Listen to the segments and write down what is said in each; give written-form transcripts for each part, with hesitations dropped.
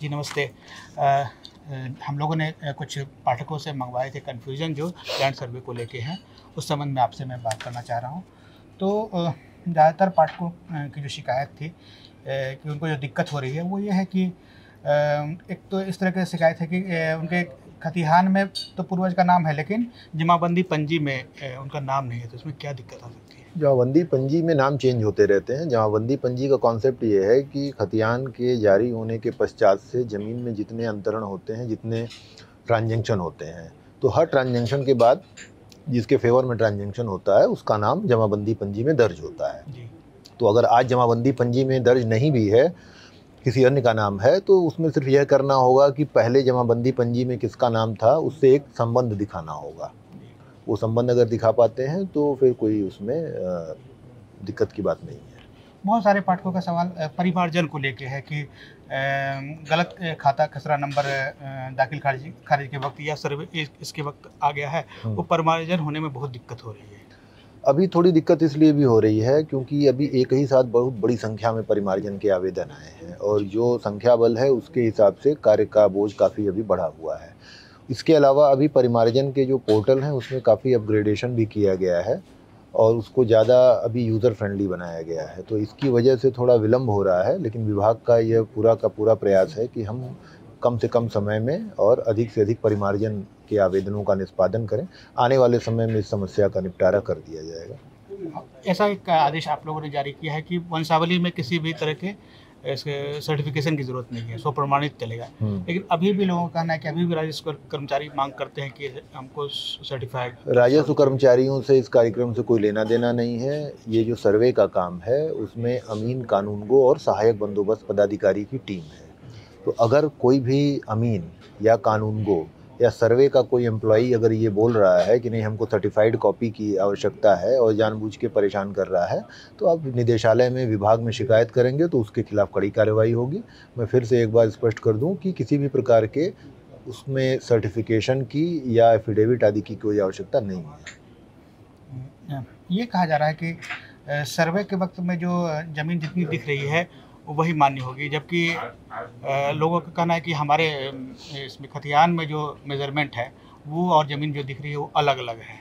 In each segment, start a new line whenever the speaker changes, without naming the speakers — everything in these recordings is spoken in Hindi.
जी नमस्ते। अ हम लोगों ने कुछ पाठकों से मंगवाए थे कन्फ्यूज़न जो लैंड सर्वे को लेके हैं, उस संबंध में आपसे मैं बात करना चाह रहा हूँ। तो ज़्यादातर पाठकों की जो शिकायत थी कि उनको जो दिक्कत हो रही है वो ये है कि एक तो इस तरह की शिकायत है कि उनके खतिहान में तो पूर्वज का नाम है लेकिन जमाबंदी पंजी में उनका नाम नहीं है, तो इसमें क्या दिक्कत आ सकती है?
जमाबंदी पंजी में नाम चेंज होते रहते हैं। जमाबंदी पंजी का कॉन्सेप्ट ये है कि खतियान के जारी होने के पश्चात से ज़मीन में जितने अंतरण होते हैं, जितने ट्रांजैक्शन होते हैं, तो हर ट्रांजैक्शन के बाद जिसके फेवर में ट्रांजैक्शन होता है उसका नाम जमाबंदी पंजी में दर्ज होता है।
जी।
तो अगर आज जमाबंदी पंजी में दर्ज नहीं भी है, किसी अन्य का नाम है, तो उसमें सिर्फ यह करना होगा कि पहले जमाबंदी पंजी में किसका नाम था उससे एक संबंध दिखाना होगा। वो संबंध अगर दिखा पाते हैं तो फिर कोई उसमें दिक्कत की बात नहीं है।
बहुत सारे पाठकों का सवाल परिमार्जन को लेके है कि गलत खाता खसरा नंबर दाखिल खारिज खारिज के वक्त या सर्वे इसके वक्त आ गया है, वो परिमार्जन होने में बहुत दिक्कत हो रही है।
अभी थोड़ी दिक्कत इसलिए भी हो रही है क्योंकि अभी एक ही साथ बहुत बड़ी संख्या में परिमार्जन के आवेदन आए हैं और जो संख्या बल है उसके हिसाब से कार्य का बोझ काफ़ी अभी बढ़ा हुआ है। इसके अलावा अभी परिमार्जन के जो पोर्टल हैं उसमें काफ़ी अपग्रेडेशन भी किया गया है और उसको ज़्यादा अभी यूज़र फ्रेंडली बनाया गया है, तो इसकी वजह से थोड़ा विलम्ब हो रहा है। लेकिन विभाग का यह पूरा का पूरा प्रयास है कि हम कम से कम समय में और अधिक से अधिक परिमार्जन के आवेदनों का निष्पादन करें। आने वाले समय में इस समस्या का निपटारा कर दिया जाएगा।
ऐसा एक आदेश आप लोगों ने जारी किया है कि वंशावली में किसी भी तरह के इसके सर्टिफिकेशन की ज़रूरत नहीं है, स्वप्रमाणित चलेगा। लेकिन अभी भी लोगों का कहना है कि अभी भी राजस्व कर्मचारी मांग करते हैं कि हमको सर्टिफाइड
राजस्व कर्मचारियों से इस कार्यक्रम से कोई लेना देना नहीं है। ये जो सर्वे का काम है उसमें अमीन, कानूनगो और सहायक बंदोबस्त पदाधिकारी की टीम है। तो अगर कोई भी अमीन या कानूनगो या सर्वे का कोई एम्प्लॉई अगर ये बोल रहा है कि नहीं हमको सर्टिफाइड कॉपी की आवश्यकता है और जानबूझ के परेशान कर रहा है, तो आप निदेशालय में विभाग में शिकायत करेंगे तो उसके खिलाफ कड़ी कार्रवाई होगी। मैं फिर से एक बार स्पष्ट कर दूं कि किसी भी प्रकार के उसमें सर्टिफिकेशन की या एफिडेविट आदि की कोई आवश्यकता नहीं है।
ये कहा जा रहा है कि सर्वे के वक्त में जो ज़मीन जितनी दिख रही है वही मान्य होगी, जबकि लोगों का कहना है कि हमारे इसमें खतियान में जो मेज़रमेंट है वो और ज़मीन जो दिख रही है वो अलग-अलग है।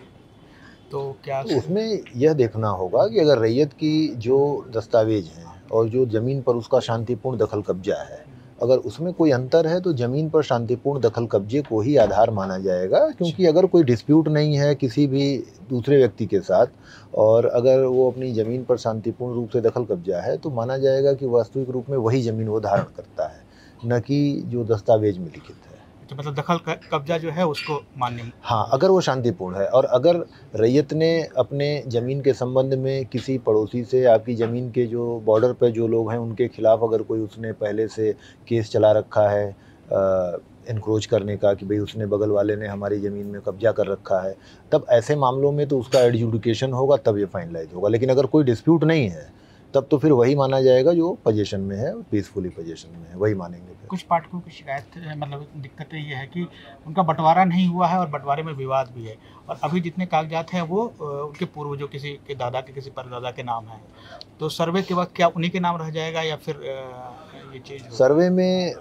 तो क्या
तो उसमें यह देखना होगा कि अगर रैयत की जो दस्तावेज हैं और जो ज़मीन पर उसका शांतिपूर्ण दखल कब्जा है, अगर उसमें कोई अंतर है तो ज़मीन पर शांतिपूर्ण दखल कब्जे को ही आधार माना जाएगा, क्योंकि अगर कोई डिस्प्यूट नहीं है किसी भी दूसरे व्यक्ति के साथ और अगर वो अपनी ज़मीन पर शांतिपूर्ण रूप से दखल कब्जा है तो माना जाएगा कि वास्तविक रूप में वही ज़मीन वो धारण करता है, न कि जो दस्तावेज में लिखित है।
तो मतलब दखल कब्जा जो है उसको मान्य।
हाँ, अगर वो शांतिपूर्ण है और अगर रैयत ने अपने ज़मीन के संबंध में किसी पड़ोसी से आपकी ज़मीन के जो बॉर्डर पे जो लोग हैं उनके खिलाफ अगर कोई उसने पहले से केस चला रखा है एनक्रोच करने का कि भाई उसने बगल वाले ने हमारी ज़मीन में कब्जा कर रखा है, तब ऐसे मामलों में तो उसका एडजुडिकेशन होगा, तब ये फाइनलाइज होगा। लेकिन अगर कोई डिस्प्यूट नहीं है तब तो फिर वही माना जाएगा जो पोजीशन में है, पीसफुली पोजीशन में है, वही मानेंगे फिर।
कुछ पाठकों की शिकायत मतलब दिक्कत ये है कि उनका बंटवारा नहीं हुआ है और बंटवारे में विवाद भी है और अभी जितने कागजात हैं वो उनके पूर्वजों किसी के दादा के किसी परदादा के नाम है, तो सर्वे के वक्त क्या उन्हीं के नाम रह जाएगा या फिर ये चीज़
सर्वे में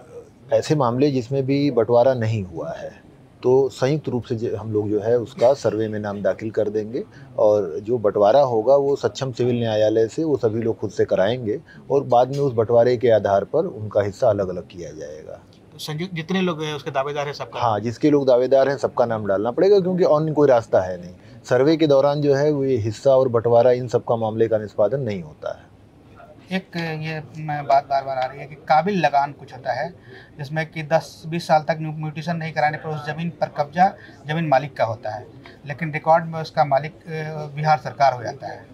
ऐसे मामले जिसमें भी बंटवारा नहीं हुआ है तो संयुक्त रूप से हम लोग जो है उसका सर्वे में नाम दाखिल कर देंगे और जो बंटवारा होगा वो सक्षम सिविल न्यायालय से वो सभी लोग खुद से कराएंगे और बाद में उस बंटवारे के आधार पर उनका हिस्सा अलग अलग किया जाएगा।
तो संयुक्त जितने लोग उसके दावेदार हैं सबका?
हाँ, जिसके लोग दावेदार हैं सबका नाम डालना पड़ेगा, क्योंकि अन्य कोई रास्ता है नहीं। सर्वे के दौरान जो है वो ये हिस्सा और बंटवारा इन सबका मामले का निष्पादन नहीं होता है।
एक ये बात बार-बार आ रही है कि काबिल लगान कुछ होता है, जिसमें कि 10-20 साल तक म्यूटेशन नहीं कराने पर उस ज़मीन पर कब्जा ज़मीन मालिक का होता है, लेकिन रिकॉर्ड में उसका मालिक बिहार सरकार हो जाता है।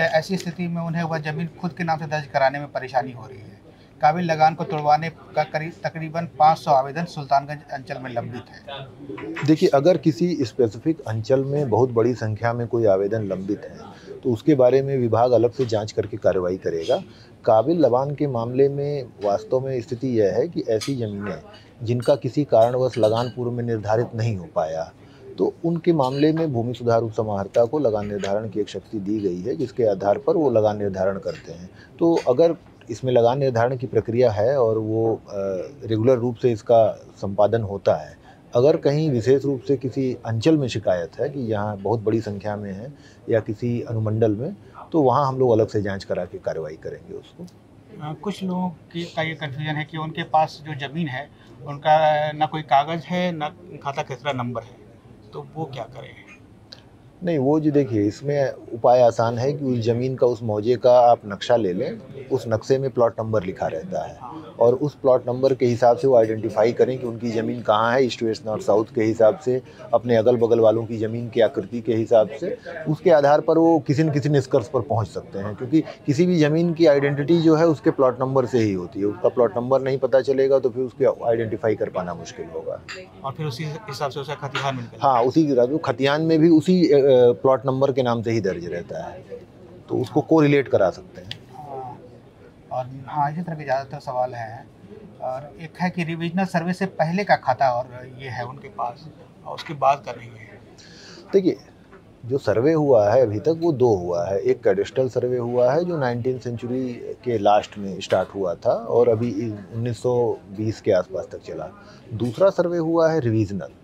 ऐसी स्थिति में उन्हें वह ज़मीन खुद के नाम से दर्ज कराने में परेशानी हो रही है। काबिल लगान को तुड़वाने का तकरीबन 500 आवेदन सुल्तानगंज अंचल में लंबित है।
देखिए, अगर किसी स्पेसिफिक अंचल में बहुत बड़ी संख्या में कोई आवेदन लंबित है तो उसके बारे में विभाग अलग से जांच करके कार्रवाई करेगा। काबिल लगान के मामले में वास्तव में स्थिति यह है कि ऐसी ज़मीनें जिनका किसी कारणवश लगान पूर्व में निर्धारित नहीं हो पाया, तो उनके मामले में भूमि सुधार उपसमाहर्ता को लगान निर्धारण की एक शक्ति दी गई है, जिसके आधार पर वो लगान निर्धारण करते हैं। तो अगर इसमें लगान निर्धारण की प्रक्रिया है और वो रेगुलर रूप से इसका संपादन होता है। अगर कहीं विशेष रूप से किसी अंचल में शिकायत है कि यहाँ बहुत बड़ी संख्या में है या किसी अनुमंडल में, तो वहाँ हम लोग अलग से जांच करा के कार्रवाई करेंगे उसको।
कुछ लोगों का ये कन्फ्यूजन है कि उनके पास जो ज़मीन है उनका ना कोई कागज़ है ना खाता खेसरा नंबर है, तो वो क्या करें?
नहीं, वो जो देखिए, इसमें उपाय आसान है कि उस ज़मीन का, उस मौजे का आप नक्शा ले लें। उस नक्शे में प्लॉट नंबर लिखा रहता है और उस प्लॉट नंबर के हिसाब से वो आइडेंटिफाई करें कि उनकी ज़मीन कहाँ है, ईस्ट वेस्ट नॉर्थ साउथ के हिसाब से, अपने अगल बगल वालों की ज़मीन की आकृति के हिसाब से। उसके आधार पर वो किसी न किसी निष्कर्ष पर पहुँच सकते हैं, क्योंकि किसी भी ज़मीन की आइडेंटिटी जो है उसके प्लॉट नंबर से ही होती है। उसका प्लॉट नंबर नहीं पता चलेगा तो फिर उसके आइडेंटिफाई कर पाना मुश्किल होगा।
और फिर उसी हिसाब से उसे खतिहान मिल गया।
हाँ, उसी की खतियान में भी उसी प्लॉट नंबर के नाम से ही दर्ज रहता है, तो उसको कोरिलेट करा सकते हैं।
हाँ, और हाँ, इसी तरह के ज़्यादातर सवाल हैं। और एक है कि रिविजनल सर्वे से पहले का खाता और ये है उनके पास, और उसके बाद का नहीं है।
देखिए, जो सर्वे हुआ है अभी तक वो 2 हुआ है। एक कैडेस्ट्रल सर्वे हुआ है जो 19वीं सेंचुरी के लास्ट में स्टार्ट हुआ था और अभी 1920 के आसपास तक चला। दूसरा सर्वे हुआ है रिविजनल।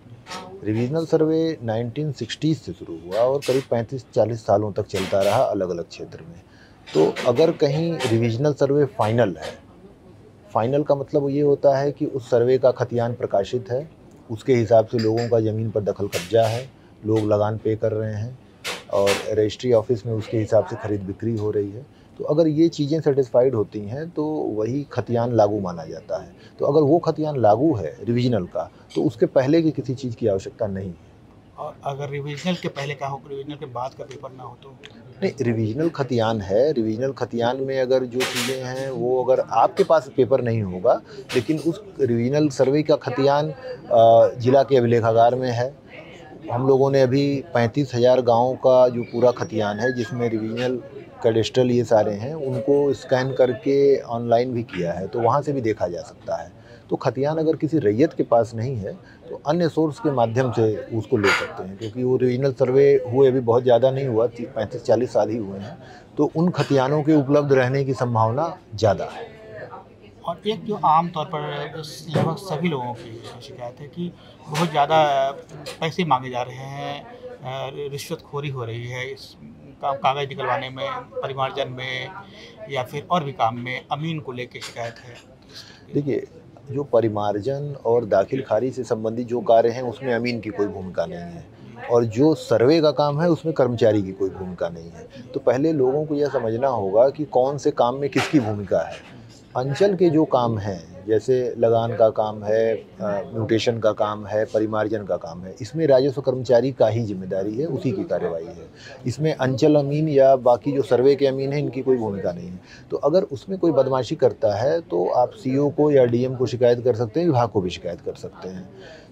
रिविजनल सर्वे 1960s से शुरू हुआ और करीब 35-40 सालों तक चलता रहा अलग अलग क्षेत्र में। तो अगर कहीं रिविजनल सर्वे फाइनल है, फाइनल का मतलब ये होता है कि उस सर्वे का खतियान प्रकाशित है, उसके हिसाब से लोगों का ज़मीन पर दखल कब्जा है, लोग लगान पे कर रहे हैं और रजिस्ट्री ऑफिस में उसके हिसाब से खरीद बिक्री हो रही है। तो अगर ये चीज़ें सेटिस्फाइड होती हैं तो वही खतियान लागू माना जाता है। तो अगर वो खतियान लागू है रिविजनल का, तो उसके पहले की किसी चीज़ की आवश्यकता नहीं है।
और अगर रिविजनल के पहले का हो, रिविजनल के बाद का पेपर ना हो तो?
नहीं, रिविजनल खतियान है। रिविजनल खतियान में अगर जो चीज़ें हैं वो अगर आपके पास पेपर नहीं होगा, लेकिन उस रिविजनल सर्वे का खतियान जिला के अभिलेखागार में है। हम लोगों ने अभी 35,000 गाँव का जो पूरा खतियान है, जिसमें रिविजनल, कैडेस्ट्रल ये सारे हैं, उनको स्कैन करके ऑनलाइन भी किया है, तो वहाँ से भी देखा जा सकता है। तो खतियान अगर किसी रैयत के पास नहीं है तो अन्य सोर्स के माध्यम से उसको ले सकते हैं, क्योंकि वो रिविजनल सर्वे हुए अभी बहुत ज़्यादा नहीं हुआ, 35-40 साल ही हुए हैं, तो उन खतियानों के उपलब्ध रहने की संभावना ज़्यादा है।
और एक जो आम तौर पर लगभग सभी लोगों की शिकायत है कि बहुत ज़्यादा पैसे मांगे जा रहे हैं, रिश्वतखोरी हो रही है इस कागज़ निकलवाने में, परिमार्जन में या फिर और भी काम में, अमीन को लेके शिकायत है।
देखिए, जो परिमार्जन और दाखिल खारिज से संबंधित जो कार्य हैं उसमें अमीन की कोई भूमिका नहीं है और जो सर्वे का काम है उसमें कर्मचारी की कोई भूमिका नहीं है। तो पहले लोगों को यह समझना होगा कि कौन से काम में किसकी भूमिका है। अंचल के जो काम हैं, जैसे लगान का काम है, म्यूटेशन का काम है, परिमार्जन का काम है, इसमें राजस्व कर्मचारी का ही जिम्मेदारी है, उसी की कार्रवाई है। इसमें अंचल अमीन या बाकी जो सर्वे के अमीन हैं, इनकी कोई भूमिका नहीं है। तो अगर उसमें कोई बदमाशी करता है तो आप सीओ को या डीएम को शिकायत कर सकते हैं, विभाग को भी शिकायत कर सकते हैं।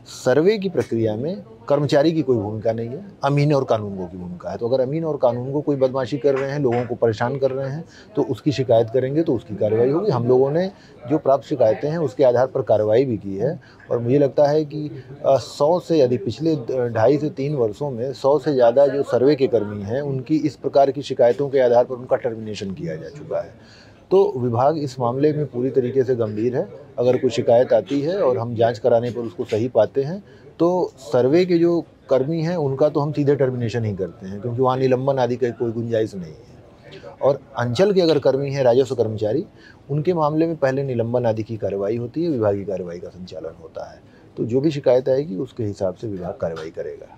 सर्वे की प्रक्रिया में कर्मचारी की कोई भूमिका नहीं है, अमीन और कानूनगो की भूमिका है। तो अगर अमीन और कानूनगो कोई बदमाशी कर रहे हैं, लोगों को परेशान कर रहे हैं, तो उसकी शिकायत करेंगे तो उसकी कार्रवाई होगी। हम लोगों ने जो प्राप्त शिकायतें हैं उसके आधार पर कार्रवाई भी की है और मुझे लगता है कि 100 से यदि पिछले 2.5 से 3 वर्षों में 100 से ज़्यादा जो सर्वे के कर्मी हैं उनकी इस प्रकार की शिकायतों के आधार पर उनका टर्मिनेशन किया जा चुका है। तो विभाग इस मामले में पूरी तरीके से गंभीर है। अगर कोई शिकायत आती है और हम जांच कराने पर उसको सही पाते हैं तो सर्वे के जो कर्मी हैं उनका तो हम सीधे टर्मिनेशन ही करते हैं, क्योंकि वहाँ निलंबन आदि की कोई गुंजाइश नहीं है। और अंचल के अगर कर्मी हैं, राजस्व कर्मचारी, उनके मामले में पहले निलंबन आदि की कार्रवाई होती है, विभागीय कार्रवाई का संचालन होता है। तो जो भी शिकायत आएगी उसके हिसाब से विभाग कार्रवाई करेगा।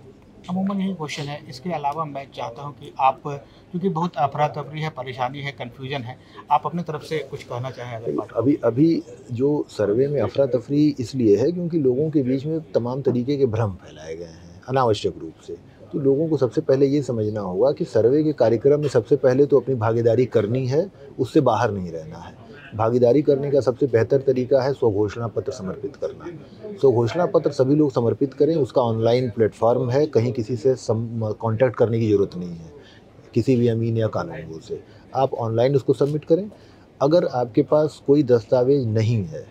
अमूमन यही क्वेश्चन है। इसके अलावा मैं चाहता हूँ कि आप, क्योंकि बहुत अफरा तफरी है, परेशानी है, कन्फ्यूजन है, आप अपनी तरफ से कुछ कहना चाहें अगर?
अभी जो सर्वे में अफरा तफरी इसलिए है क्योंकि लोगों के बीच में तमाम तरीके के भ्रम फैलाए गए हैं अनावश्यक रूप से। तो लोगों को सबसे पहले ये समझना होगा कि सर्वे के कार्यक्रम में सबसे पहले तो अपनी भागीदारी करनी है, उससे बाहर नहीं रहना है। भागीदारी करने का सबसे बेहतर तरीका है स्वघोषणा पत्र समर्पित करना। स्वघोषणा पत्र सभी लोग समर्पित करें, उसका ऑनलाइन प्लेटफॉर्म है, कहीं किसी से कांटेक्ट करने की ज़रूरत नहीं है, किसी भी अमीन या कानूनगो से। आप ऑनलाइन उसको सबमिट करें। अगर आपके पास कोई दस्तावेज नहीं है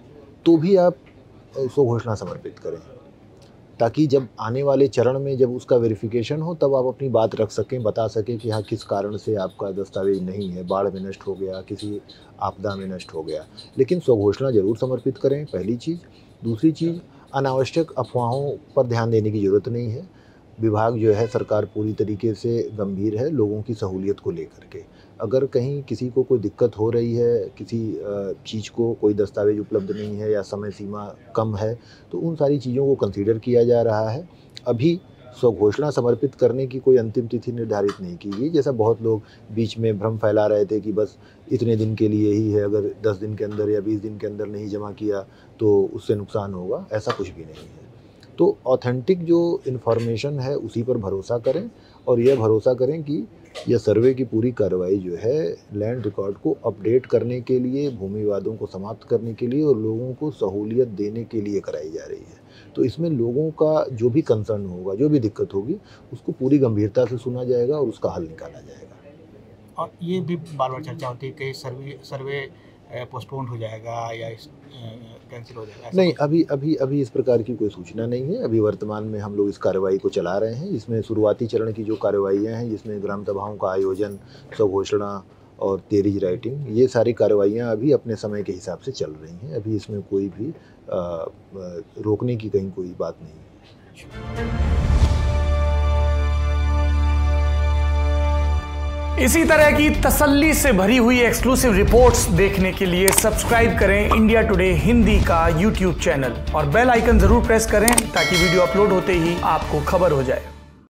तो भी आप स्वघोषणा समर्पित करें। ताकि जब आने वाले चरण में जब उसका वेरिफिकेशन हो तब आप अपनी बात रख सकें, बता सकें कि हाँ किस कारण से आपका दस्तावेज नहीं है, बाढ़ में नष्ट हो गया, किसी आपदा में नष्ट हो गया। लेकिन स्वघोषणा ज़रूर समर्पित करें, पहली चीज़। दूसरी चीज़, अनावश्यक अफवाहों पर ध्यान देने की ज़रूरत नहीं है। विभाग जो है, सरकार पूरी तरीके से गंभीर है लोगों की सहूलियत को लेकर के। अगर कहीं किसी को कोई दिक्कत हो रही है, किसी चीज़ को कोई दस्तावेज उपलब्ध नहीं है या समय सीमा कम है, तो उन सारी चीज़ों को कंसीडर किया जा रहा है। अभी स्वघोषणा समर्पित करने की कोई अंतिम तिथि निर्धारित नहीं की गई। जैसा बहुत लोग बीच में भ्रम फैला रहे थे कि बस इतने दिन के लिए ही है, अगर 10 दिन के अंदर या 20 दिन के अंदर नहीं जमा किया तो उससे नुकसान होगा, ऐसा कुछ भी नहीं है। तो ऑथेंटिक जो इन्फॉर्मेशन है उसी पर भरोसा करें और यह भरोसा करें कि यह सर्वे की पूरी कार्रवाई जो है लैंड रिकॉर्ड को अपडेट करने के लिए, भूमि विवादों को समाप्त करने के लिए और लोगों को सहूलियत देने के लिए कराई जा रही है। तो इसमें लोगों का जो भी कंसर्न होगा, जो भी दिक्कत होगी, उसको पूरी गंभीरता से सुना जाएगा और उसका हल निकाला जाएगा।
और ये भी बार बार चर्चा होती है कि सर्वे पोस्टपोन हो जाएगा या कैंसिल हो जाएगा।
नहीं, अभी इस प्रकार की कोई सूचना नहीं है। अभी वर्तमान में हम लोग इस कार्रवाई को चला रहे हैं। इसमें शुरुआती चरण की जो कार्रवाइयाँ हैं, जिसमें ग्राम सभाओं का आयोजन, स्वघोषणा और तेरीज राइटिंग, ये सारी कार्रवाइयाँ अभी अपने समय के हिसाब से चल रही हैं। अभी इसमें कोई भी रोकने की कहीं कोई बात नहीं है।
इसी तरह की तसल्ली से भरी हुई एक्सक्लूसिव रिपोर्ट्स देखने के लिए सब्सक्राइब करें इंडिया टुडे हिंदी का YouTube चैनल और बेल आइकन जरूर प्रेस करें ताकि वीडियो अपलोड होते ही आपको खबर हो जाए।